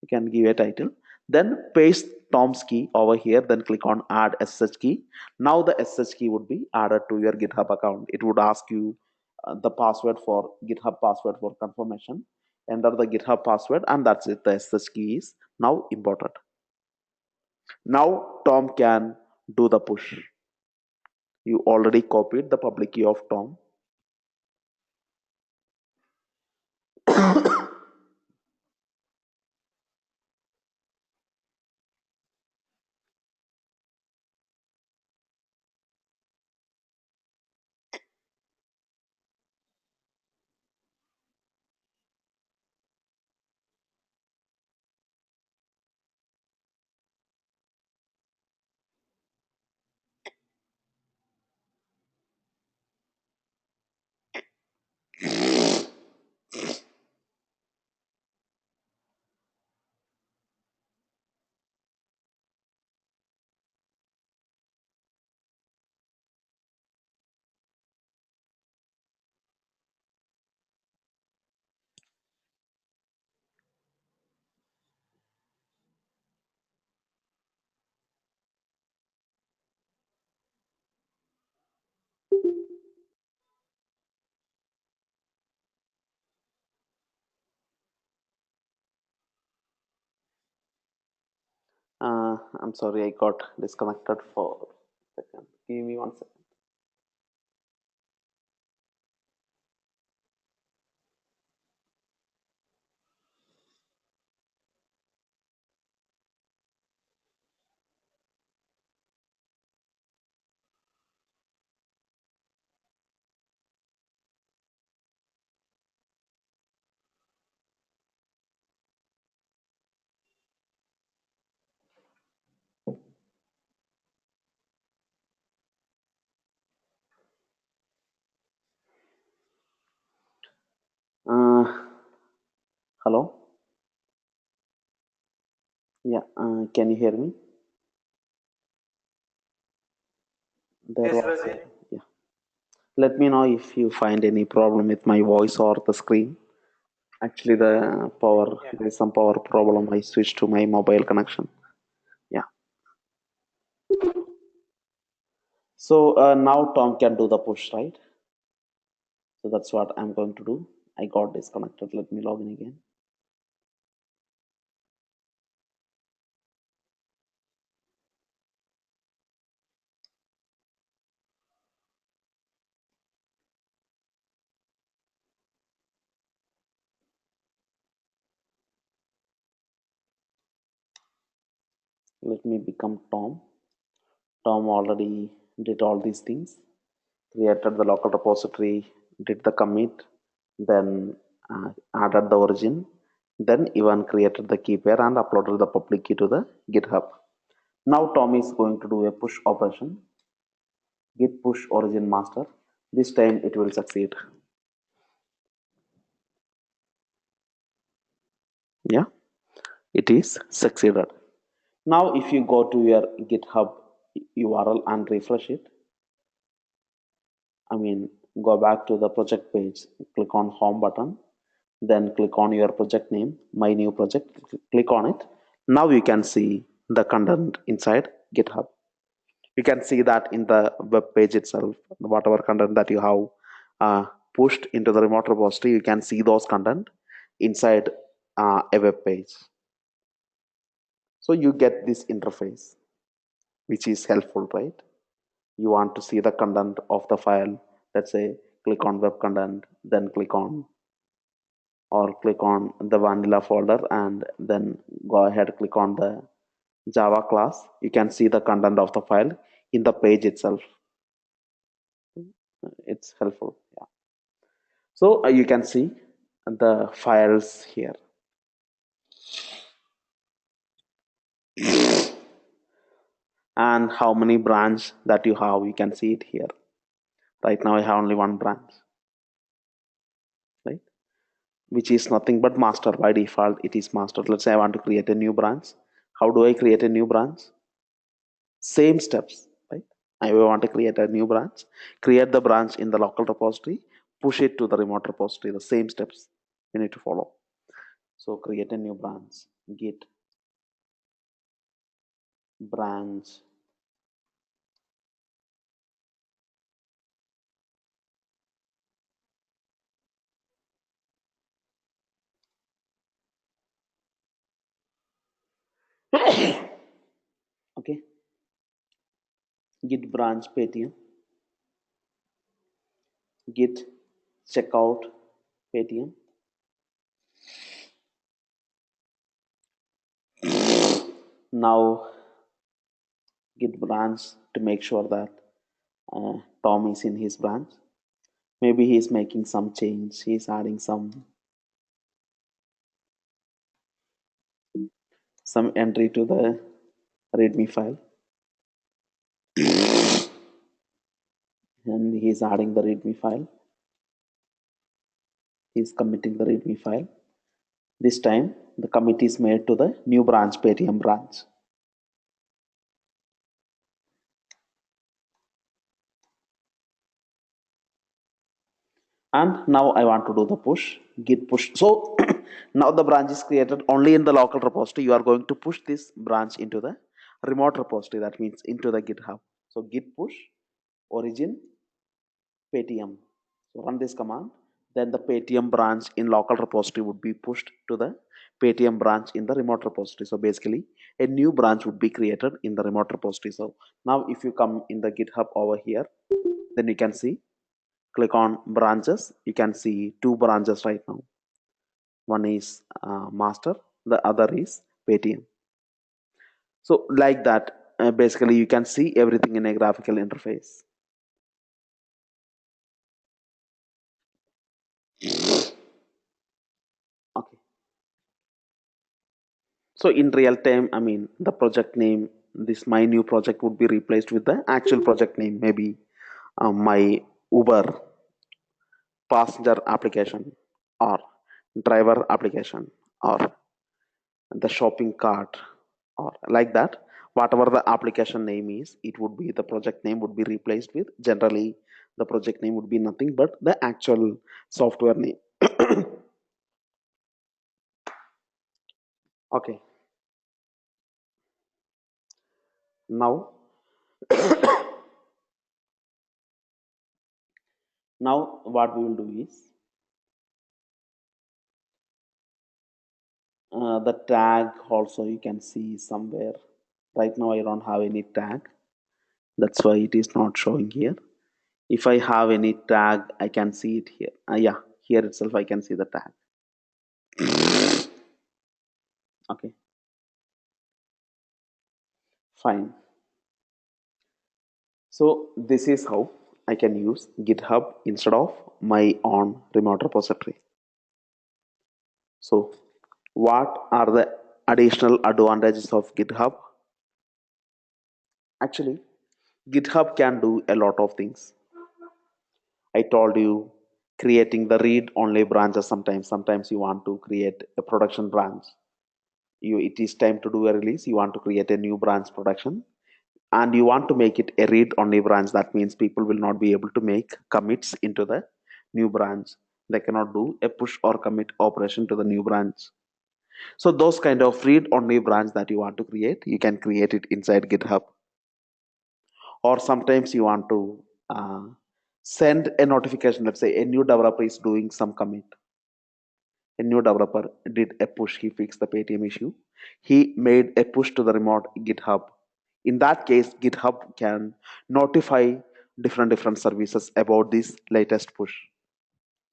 [SPEAKER 1] You can give a title. Then paste Tom's key over here. Then click on add SSH key. Now the SSH key would be added to your GitHub account. It would ask you the password for GitHub password for confirmation. Enter the GitHub password, and that's it. The SSH key is now imported. Now Tom can do the push. You already copied the public key of Tom. I'm sorry, I got disconnected for a second. Give me 1 second. Uh, Hello? Yeah, can you hear me? There
[SPEAKER 2] Yes,
[SPEAKER 1] was
[SPEAKER 2] Rajat.
[SPEAKER 1] yeah. Let me know if you find any problem with my voice or the screen. Actually, the power,
[SPEAKER 2] Yeah.
[SPEAKER 1] there is some power problem. I switched to my mobile connection. Yeah. So now Tom can do the push, right? So that's what I'm going to do. I got disconnected. Let me log in again. Let me become Tom. Tom already did all these things, created the local repository, did the commit, then added the origin, then even created the key pair and uploaded the public key to the GitHub. Now Tom is going to do a push operation, git push origin master. This time it will succeed. Yeah, it is succeeded. Now if you go to your GitHub URL and refresh it, go back to the project page, click on home button, then click on your project name, my new project, click on it. Now you can see the content inside GitHub. You can see that in the web page itself, whatever content that you have pushed into the remote repository, you can see those content inside a web page. So you get this interface, which is helpful, right? You want to see the content of the file. Let's say click on web content, then click on the vanilla folder, and then go ahead, click on the Java class. You can see the content of the file in the page itself. It's helpful. Yeah. So you can see the files here. And how many branch that you have, you can see it here. Right now I have only one branch, right? Which is nothing but master. By default it is master. Let's say I want to create a new branch. How do I create a new branch? Same steps, right? I want to create a new branch, create the branch in the local repository, push it to the remote repository. The same steps you need to follow. So create a new branch, git branch okay, git branch Paytm, git checkout Paytm. Now git branch to make sure that Tom is in his branch. Maybe he's making some change, he's adding some entry to the readme file, and he's adding the readme file, he's committing the readme file. This time the commit is made to the new branch, Paytm branch. And now I want to do the push, git push. So now the branch is created only in the local repository. You are going to push this branch into the remote repository, that means into the GitHub. So git push origin Paytm. So run this command, then the Paytm branch in local repository would be pushed to the Paytm branch in the remote repository. So basically a new branch would be created in the remote repository. So now if you come in the GitHub over here, then you can see, click on branches, you can see two branches right now. One is master, the other is Paytm. So like that, basically you can see everything in a graphical interface. Okay. So in real time, the project name, this my new project would be replaced with the actual project name, maybe my Uber passenger application, or driver application, or the shopping cart, or like that. Whatever the application name is, it would be, the project name would be replaced with, generally the project name would be nothing but the actual software name. Okay, now what we will do is, the tag also you can see somewhere. Right now I don't have any tag, that's why it is not showing here. If I have any tag, I can see it here. Yeah, here itself I can see the tag. Okay, fine. So this is how I can use GitHub instead of my own remote repository. So what are the additional advantages of GitHub? Actually, GitHub can do a lot of things. I told you, creating the read only branches. Sometimes you want to create a production branch. It is time to do a release, you want to create a new branch production, and you want to make it a read only branch. That means people will not be able to make commits into the new branch. They cannot do a push or commit operation to the new branch. So those kind of read only branch that you want to create, you can create it inside GitHub. Or sometimes you want to send a notification. Let's say a new developer is doing some commit. A new developer did a push, he fixed the Paytm issue, he made a push to the remote GitHub. In that case, GitHub can notify different services about this latest push.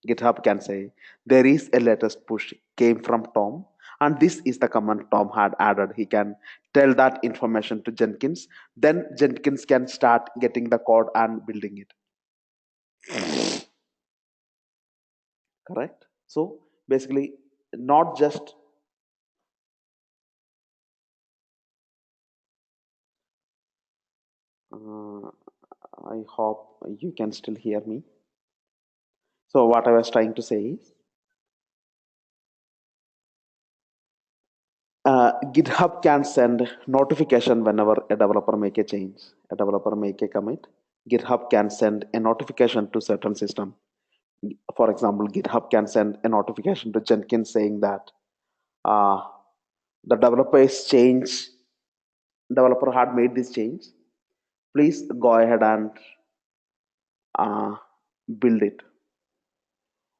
[SPEAKER 1] GitHub can say there is a latest push came from Tom, and this is the command Tom had added. He can tell that information to Jenkins, then Jenkins can start getting the code and building it. Correct? So basically, not just uh, I hope you can still hear me. So what I was trying to say is, GitHub can send notification whenever a developer make a change, a developer make a commit. GitHub can send a notification to certain system. For example, GitHub can send a notification to Jenkins saying that uh, the developer had made this change. Please go ahead and uh, build it.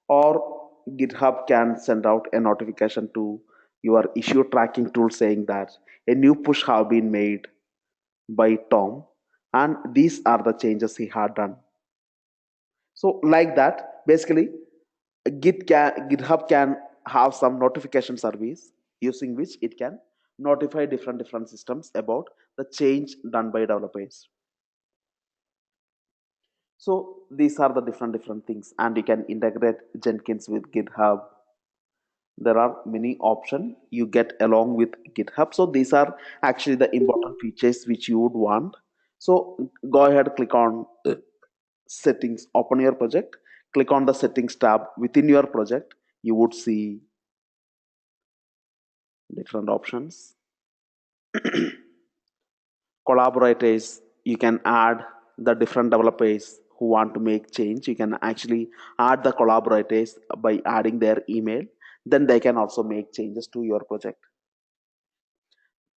[SPEAKER 1] Or GitHub can send out a notification to your issue tracking tool saying that a new push have been made by Tom, and these are the changes he had done. So like that, basically, GitHub can have some notification service using which it can notify different systems about the change done by developers. So these are the different things, and you can integrate Jenkins with GitHub. There are many options you get along with GitHub. So these are actually the important features which you would want. So go ahead, click on settings, open your project, click on the settings tab within your project. You would see different options. Collaborators, you can add the different developers who want to make change. You can actually add the collaborators by adding their email, then they can also make changes to your project.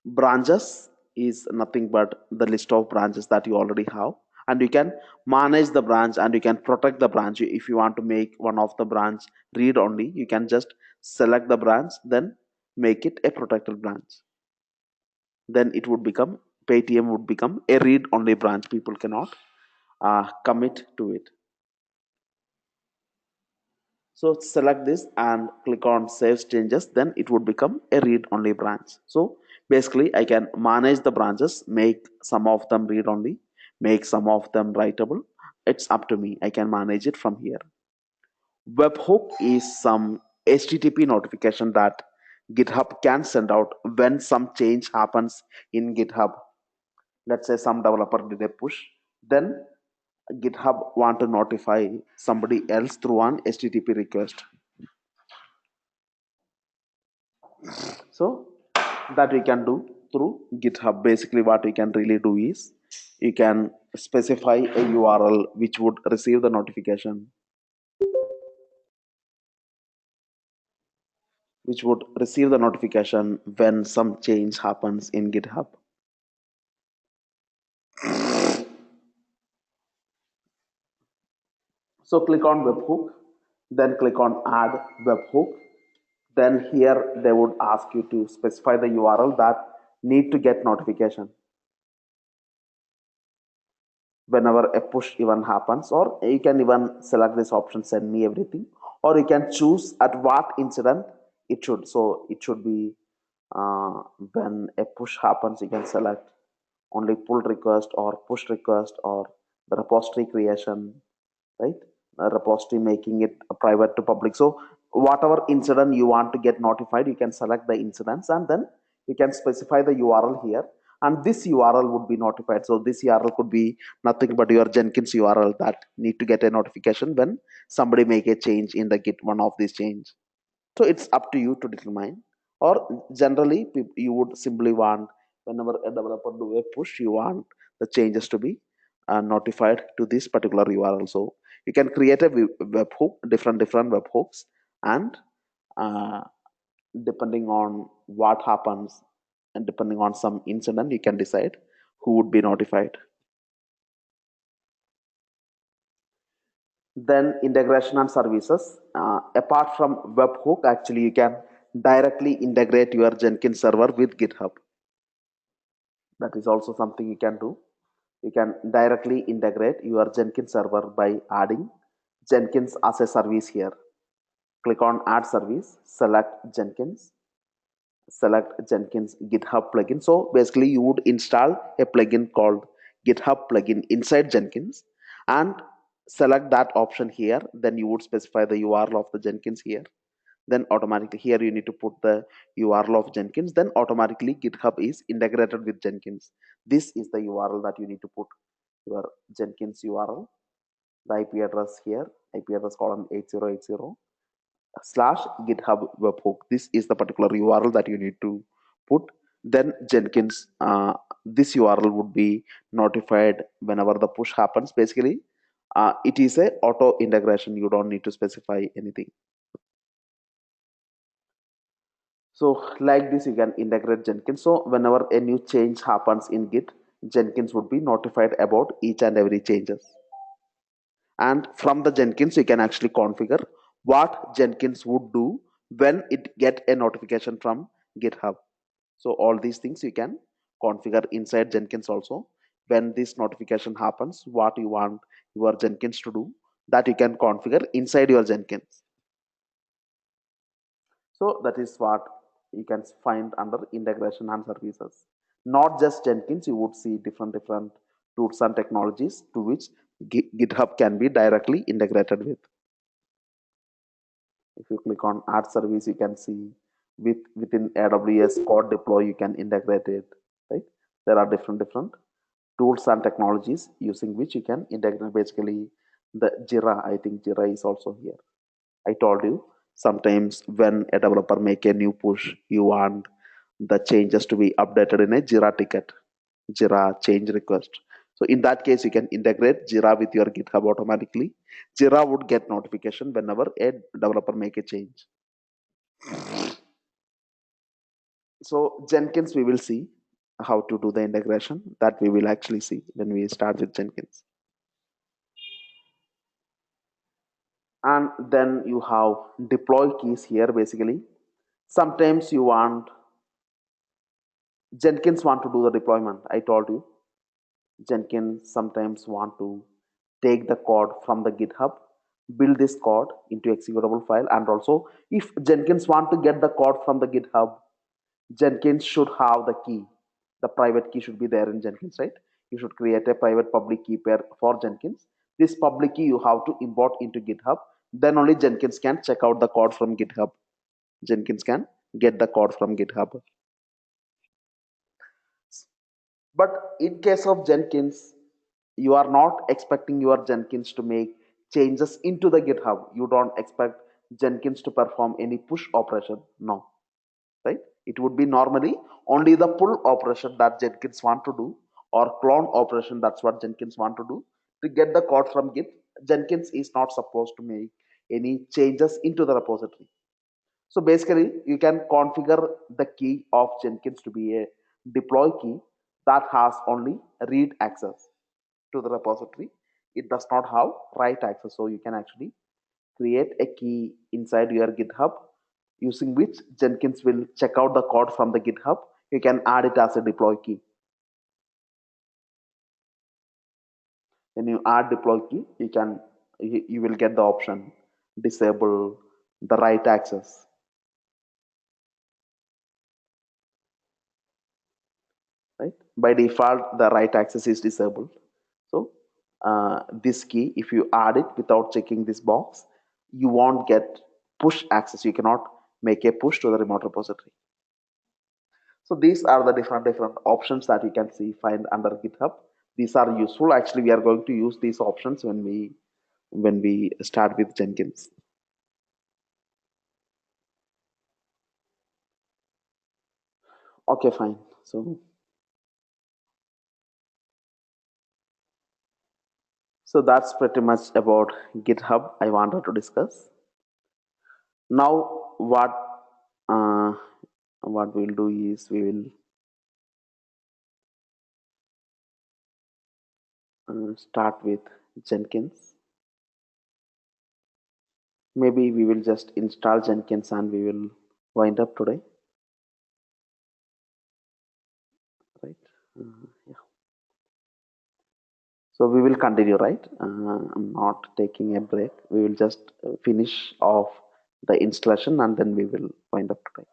[SPEAKER 1] Branches is nothing but the list of branches that you already have, and you can manage the branch and you can protect the branch. If you want to make one of the branch read only, you can just select the branch, then make it a protected branch. Then it would become, Paytm would become a read only branch. People cannot commit to it. So select this and click on save changes, then it would become a read only branch. So basically I can manage the branches, make some of them read only, make some of them writable. It's up to me. I can manage it from here. Webhook is some HTTP notification that GitHub can send out when some change happens in GitHub. Let's say some developer did a push, then GitHub want to notify somebody else through an HTTP request. So that we can do through GitHub. Basically what we can really do is, you can specify a URL which would receive the notification, when some change happens in GitHub. So click on webhook, then click on add webhook. Then here they would ask you to specify the URL that need to get notification whenever a push event happens. Or you can even select this option, send me everything, or you can choose at what incident it should. So it should be when a push happens, you can select only pull request or push request or the repository creation, right? A repository making it a private to public. So whatever incident you want to get notified, you can select the incidents and then you can specify the URL here, and this URL would be notified. So this URL could be nothing but your Jenkins URL that need to get a notification when somebody make a change in the Git, one of these change. So it's up to you to determine. Or generally, you would simply want, whenever a developer do a push, you want the changes to be notified to this particular URL. So you can create a webhook, different webhooks, and uh, depending on what happens and depending on some incident, you can decide who would be notified. Then integration and services. Apart from webhook, actually you can directly integrate your Jenkins server with GitHub. That is also something you can do. You can directly integrate your Jenkins server by adding Jenkins as a service here. Click on add service, select Jenkins GitHub plugin. So basically you would install a plugin called GitHub plugin inside Jenkins and select that option here. Then you would specify the URL of the Jenkins here. Then automatically here you need to put the URL of Jenkins. Then automatically GitHub is integrated with Jenkins. This is the URL that you need to put your Jenkins URL. The IP address here, IP address colon 8080 slash GitHub webhook. This is the particular URL that you need to put. Then Jenkins, this URL would be notified whenever the push happens. Basically, it is a auto integration. You don't need to specify anything. So like this, you can integrate Jenkins. So whenever a new change happens in Git, Jenkins would be notified about each and every changes. And from the Jenkins, you can actually configure what Jenkins would do when it get a notification from GitHub. So all these things you can configure inside Jenkins also. When this notification happens, what you want your Jenkins to do, that you can configure inside your Jenkins. So that is what you can find under integration and services. Not just Jenkins, you would see different tools and technologies to which GitHub can be directly integrated with. If you click on add service, you can see within AWS code deploy, you can integrate it, right? There are different tools and technologies using which you can integrate. Basically the Jira, I think Jira is also here. I told you sometimes when a developer make a new push, you want the changes to be updated in a Jira ticket, Jira change request. So in that case, you can integrate Jira with your GitHub automatically. Jira would get notification whenever a developer make a change. So Jenkins, we will see how to do the integration. That we will actually see when we start with Jenkins. And then you have deploy keys here. Basically, sometimes you want Jenkins want to do the deployment. I told you Jenkins sometimes want to take the code from the GitHub, build this code into executable file, and also if Jenkins want to get the code from the GitHub, Jenkins should have the key. The private key should be there in Jenkins, right? You should create a private public key pair for Jenkins. This public key you have to import into GitHub. Then only Jenkins can check out the code from GitHub. Jenkins can get the code from GitHub. But in case of Jenkins, you are not expecting your Jenkins to make changes into the GitHub. You don't expect Jenkins to perform any push operation. No, right? It would be normally only the pull operation that Jenkins want to do, or clone operation. That's what Jenkins want to do to get the code from Git. Jenkins is not supposed to make any changes into the repository. So basically, you can configure the key of Jenkins to be a deploy key that has only read access to the repository. It does not have write access. So you can actually create a key inside your GitHub using which Jenkins will check out the code from the GitHub. You can add it as a deploy key. When you add deploy key, you will get the option disable the write access. Right? by default the right access is disabled. So this key, if you add it without checking this box, you won't get push access. You cannot make a push to the remote repository. So these are the different options that you can see find under GitHub. These are useful. Actually, we are going to use these options when we start with Jenkins. Okay, fine. So that's pretty much about GitHub I wanted to discuss. Now, uh, what we'll do is we will start with Jenkins. Maybe we will just install Jenkins and we will wind up today, right? Yeah. So we will continue, right? I'm not taking a break. We will just finish off the installation and then we will wind up today.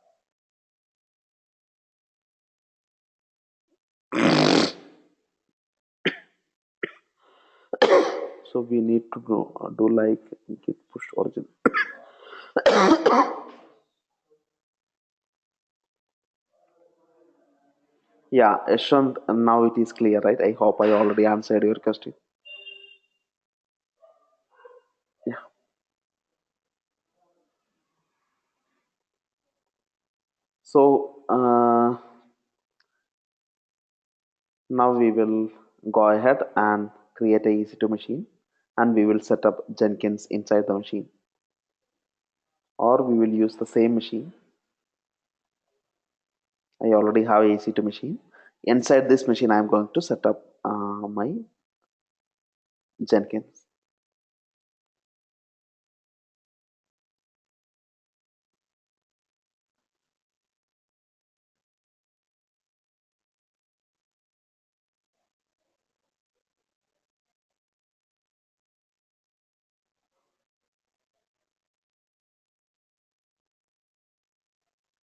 [SPEAKER 1] So we need to do like git push origin. Yeah, Yashwant, now it is clear, right? I hope I already answered your question. Yeah. So now we will go ahead and create a EC2 machine and we will set up Jenkins inside the machine. Or we will use the same machine. I already have a EC2 machine. Inside this machine, I'm going to set up my Jenkins.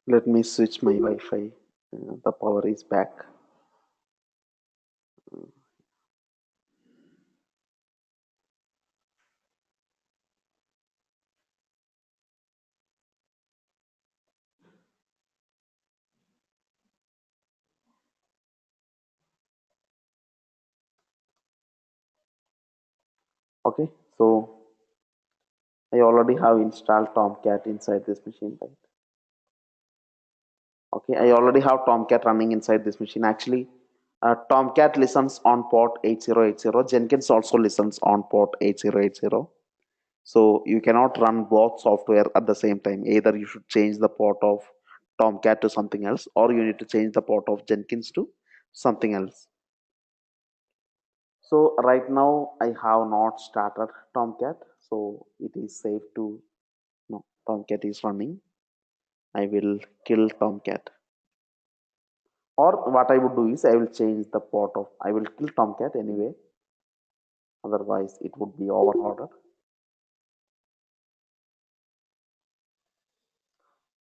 [SPEAKER 1] Let me switch my Wi-Fi. The power is back. Okay, so I already have installed Tomcat inside this machine, right? Okay, I already have Tomcat running inside this machine. Actually, Tomcat listens on port 8080. Jenkins also listens on port 8080. So you cannot run both software at the same time. Either you should change the port of Tomcat to something else, or you need to change the port of Jenkins to something else. So right now I have not started Tomcat, so it is safe to no Tomcat is running. I will kill Tomcat. Or what I would do is I will change the port of I will kill Tomcat anyway. Otherwise it would be overloaded.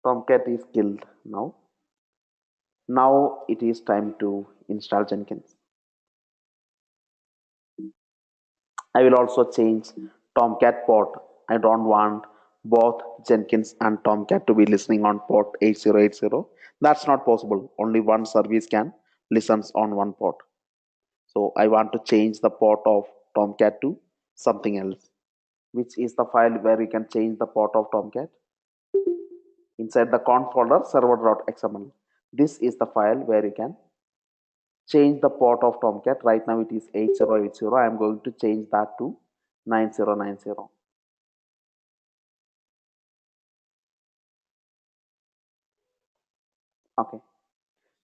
[SPEAKER 1] Tomcat is killed now. Now it is time to install Jenkins. I will also change Tomcat port. I don't want both Jenkins and Tomcat to be listening on port 8080. That's not possible. Only one service can listens on one port. So I want to change the port of Tomcat to something else. Which is the file where we can change the port of Tomcat? Inside the conf folder server.xml. This is the file where you can change the port of Tomcat. Right now it is 8080. I am going to change that to 9090. Okay.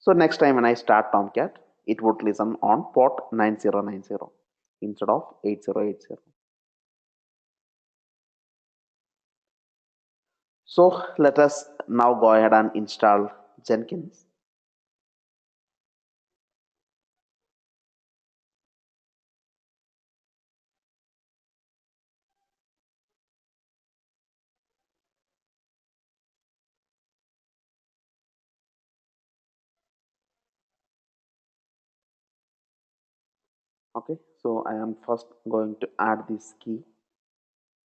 [SPEAKER 1] So next time when I start Tomcat, it would listen on port 9090 instead of 8080. So let us now go ahead and install Jenkins. Okay, so I am first going to add this key,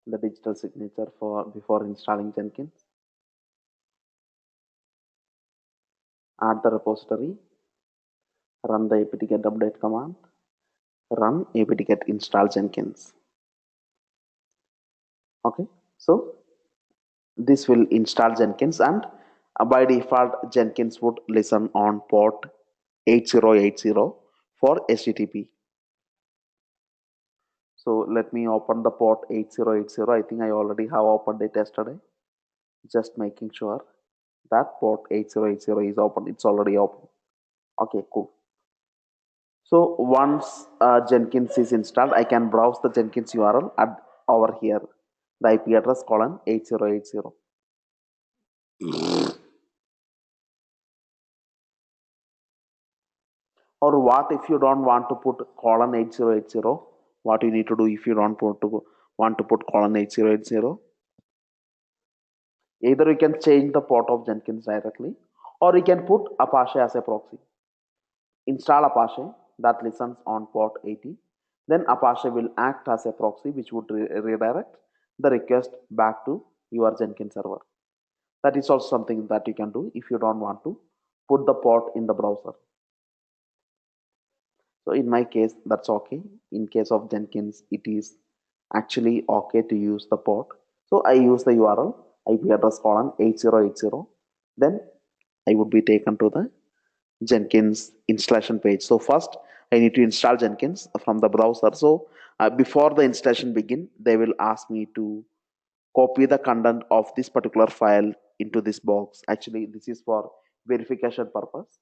[SPEAKER 1] the digital signature, for before installing Jenkins. Add the repository, run the apt-get update command, run apt-get install Jenkins. Okay, so this will install Jenkins, and by default Jenkins would listen on port 8080 for HTTP. So let me open the port 8080. I think I already have opened it yesterday. Just making sure that port 8080 is open. It's already open. Okay, cool. So once Jenkins is installed, I can browse the Jenkins URL at over here, the IP address colon 8080. Or what if you don't want to put colon 8080? What you need to do if you don't want to put colon 8080? Either you can change the port of Jenkins directly, or you can put Apache as a proxy. Install Apache that listens on port 80. Then Apache will act as a proxy which would redirect the request back to your Jenkins server. That is also something that you can do if you don't want to put the port in the browser. So in my case, that's okay. In case of Jenkins, it is actually okay to use the port. So I use the URL IP address colon 8080. Then I would be taken to the Jenkins installation page. So first I need to install Jenkins from the browser. So before the installation begin, they will ask me to copy the content of this particular file into this box. Actually, this is for verification purpose.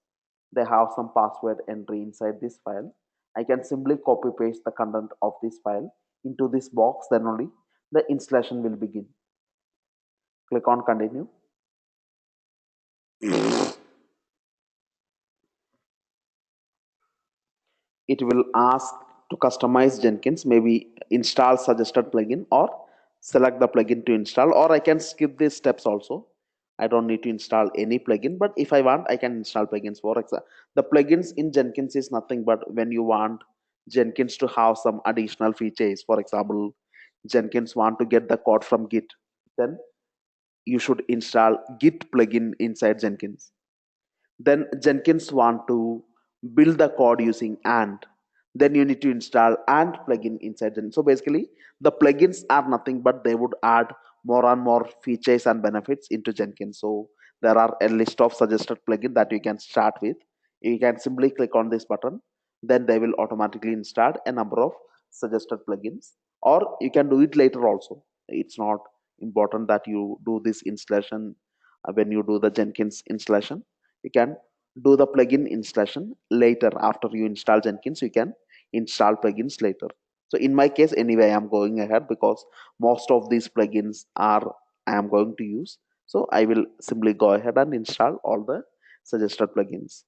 [SPEAKER 1] They have some password entry inside this file. I can simply copy paste the content of this file into this box, then only the installation will begin. Click on continue. It will ask to customize Jenkins, maybe install suggested plugin or select the plugin to install, or I can skip these steps also. I don't need to install any plugin, but if I want, I can install plugins. For example, the plugins in Jenkins is nothing but when you want Jenkins to have some additional features. For example, Jenkins want to get the code from Git, then you should install Git plugin inside Jenkins. Then Jenkins want to build the code using ant, then you need to install ant plugin inside Jenkins. So basically the plugins are nothing but they would add more and more features and benefits into Jenkins. So there are a list of suggested plugin that you can start with. You can simply click on this button, then they will automatically install a number of suggested plugins, or you can do it later also. It's not important that you do this installation when you do the Jenkins installation. You can do the plugin installation later. After you install Jenkins, you can install plugins later. So in my case anyway, I'm going ahead because most of these plugins are I am going to use. So I will simply go ahead and install all the suggested plugins.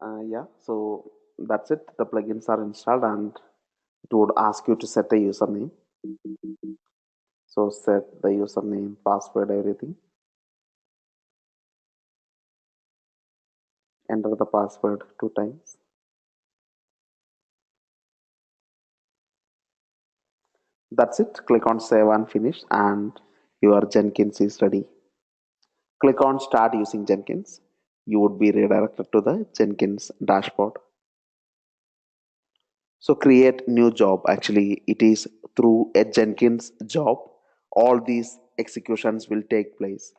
[SPEAKER 1] Yeah, so that's it. The plugins are installed and it would ask you to set a username. So set the username, password, everything. Enter the password 2 times. That's it. Click on save and finish, and your Jenkins is ready. Click on start using Jenkins. You would be redirected to the Jenkins dashboard. So create new job. Actually, it is through a Jenkins job. All these executions will take place.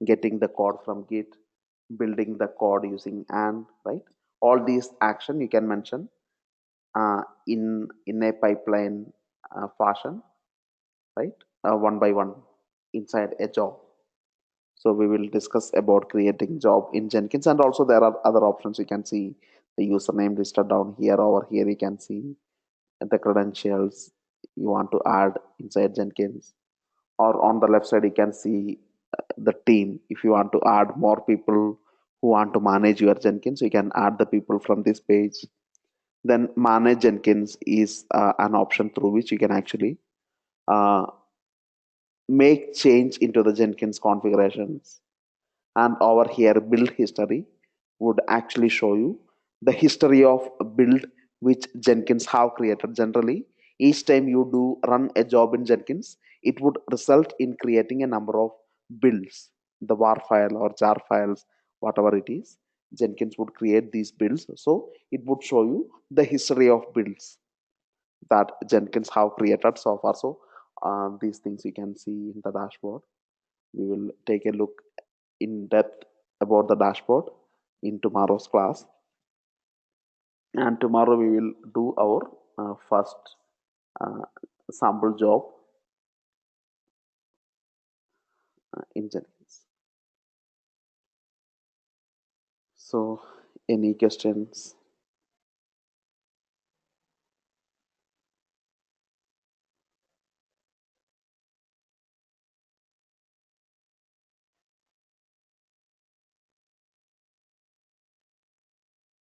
[SPEAKER 1] Getting the code from Git, building the code using and right. All these action you can mention in a pipeline fashion, right? One by one inside a job. So we will discuss about creating job in Jenkins, and also there are other options. You can see the username listed down here. Over here, you can see the credentials you want to add inside Jenkins, or on the left side you can see the team. If you want to add more people who want to manage your Jenkins, you can add the people from this page. Then manage Jenkins is an option through which you can actually uh, make change into the Jenkins configurations. And over here build history would actually show you the history of a build which Jenkins have created. Generally, each time you do run a job in Jenkins, it would result in creating a number of builds, the war file or jar files, whatever it is. Jenkins would create these builds, so it would show you the history of builds that Jenkins have created so far. So these things you can see in the dashboard. We will take a look in depth about the dashboard in tomorrow's class, and tomorrow we will do our first uh, sample job in Jenkins. So any questions?